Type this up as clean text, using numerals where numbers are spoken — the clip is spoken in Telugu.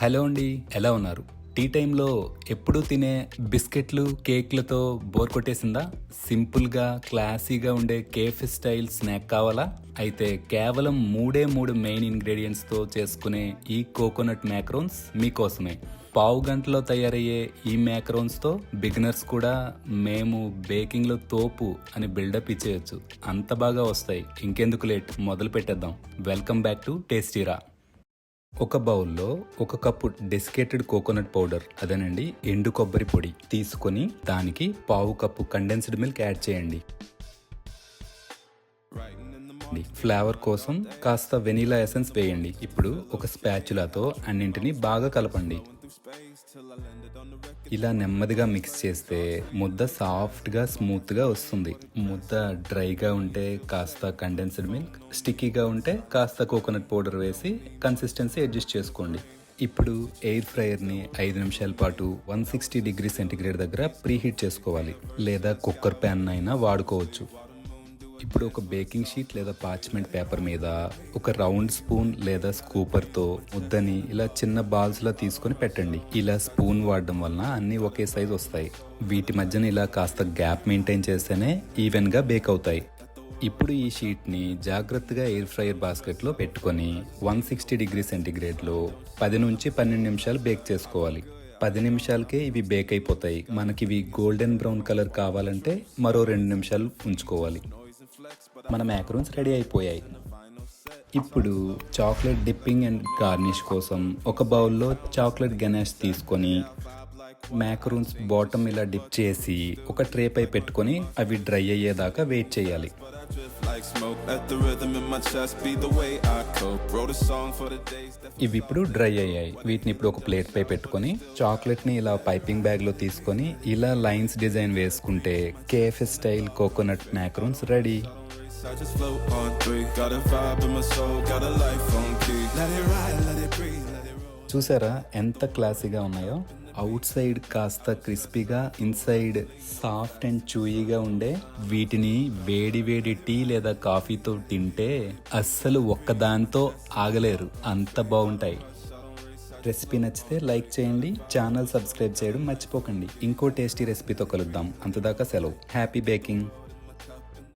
హలో అండి, ఎలా ఉన్నారు? టీ టైంలో ఎప్పుడూ తినే బిస్కెట్లు, కేక్లతో బోర్ కొట్టేసిందా? సింపుల్గా, క్లాసీగా ఉండే కేఫ్ స్టైల్ స్నాక్ కావాలా? అయితే కేవలం మూడు మెయిన్ ఇంగ్రీడియంట్స్తో చేసుకునే ఈ కోకోనట్ మ్యాక్రోన్స్ మీకోసమే. పావు గంటలో తయారయ్యే ఈ మ్యాక్రోన్స్తో బిగినర్స్ కూడా మేము బేకింగ్లో తోపు అని బిల్డప్ ఇచ్చేయచ్చు. అంత బాగా వస్తాయి. ఇంకెందుకు లేట్, మొదలు పెట్టేద్దాం. వెల్కమ్ బ్యాక్ టు టేస్టీరా. ఒక బౌల్లో 1 కప్పు డెసికేటెడ్ కోకోనట్ పౌడర్, అదేనండి ఎండు కొబ్బరి పొడి తీసుకొని దానికి పావు కప్పు కండెన్స్డ్ మిల్క్ యాడ్ చేయండి. ఫ్లేవర్ కోసం కాస్త వెనీలా ఎసెన్స్ వేయండి. ఇప్పుడు ఒక స్పాచులాతో అన్నింటినీ బాగా కలపండి. ఇలా నెమ్మదిగా మిక్స్ చేస్తే ముద్ద సాఫ్ట్గా స్మూత్గా వస్తుంది. ముద్ద డ్రైగా ఉంటే కాస్త కండెన్స్డ్ మిల్క్, స్టిక్కీగా ఉంటే కాస్త కోకోనట్ పౌడర్ వేసి కన్సిస్టెన్సీ అడ్జస్ట్ చేసుకోండి. ఇప్పుడు ఎయిర్ ఫ్రైయర్ని 5 నిమిషాల పాటు 160 డిగ్రీ సెంటీగ్రేడ్ దగ్గర ప్రీహీట్ చేసుకోవాలి, లేదా కుక్కర్ ప్యాన్ అయినా వాడుకోవచ్చు. ఇప్పుడు ఒక బేకింగ్ షీట్ లేదా పార్చ్మెంట్ పేపర్ మీద ఒక రౌండ్ స్పూన్ లేదా స్కూపర్తో ముద్దని ఇలా చిన్న బాల్స్లా తీసుకొని పెట్టండి. ఇలా స్పూన్ వాడడం వలన అన్నీ ఒకే సైజ్ వస్తాయి. వీటి మధ్యన ఇలా కాస్త గ్యాప్ మెయింటైన్ చేస్తేనే ఈవెన్గా బేక్ అవుతాయి. ఇప్పుడు ఈ షీట్ని జాగ్రత్తగా ఎయిర్ ఫ్రైయర్ బాస్కెట్లో పెట్టుకొని 160 డిగ్రీ సెంటీగ్రేడ్లో 10 నుంచి 12 నిమిషాలు బేక్ చేసుకోవాలి. 10 నిమిషాలకే ఇవి బేక్ అయిపోతాయి. మనకి ఇవి గోల్డెన్ బ్రౌన్ కలర్ కావాలంటే మరో 2 నిమిషాలు ఉంచుకోవాలి. మన మ్యాక్రోన్స్ రెడీ అయిపోయాయి. ఇప్పుడు చాక్లెట్ డిప్పింగ్ అండ్ గార్నిష్ కోసం ఒక బౌల్లో చాక్లెట్ గనాష్ తీసుకొని మ్యాక్రోన్స్ బాటమ్ ఇలా డిప్ చేసి ఒక ట్రే పై పెట్టుకొని అవి డ్రై అయ్యేదాకా వెయిట్ చేయాలి. ఇవి ఇప్పుడు డ్రై అయ్యాయి. వీటిని ఇప్పుడు ఒక ప్లేట్ పై పెట్టుకొని చాక్లెట్ ని ఇలా పైపింగ్ బ్యాగ్ లో తీసుకొని ఇలా లైన్స్ డిజైన్ వేసుకుంటే cafe style coconut macarons ready. చూసారా ఎంత క్లాసీగా ఉన్నాయో? అవుట్ సైడ్ కాస్త క్రిస్పీగా, ఇన్సైడ్ సాఫ్ట్ అండ్ చూయీగా ఉండే వీటిని వేడి వేడి టీ లేదా కాఫీతో తింటే అస్సలు ఒక్కదాంతో ఆగలేరు, అంత బాగుంటాయి. రెసిపీ నచ్చితే లైక్ చేయండి, ఛానల్ సబ్స్క్రైబ్ చేయడం మర్చిపోకండి. ఇంకో టేస్టీ రెసిపీతో కలుద్దాం. అంతదాకా సెలవు. Happy baking.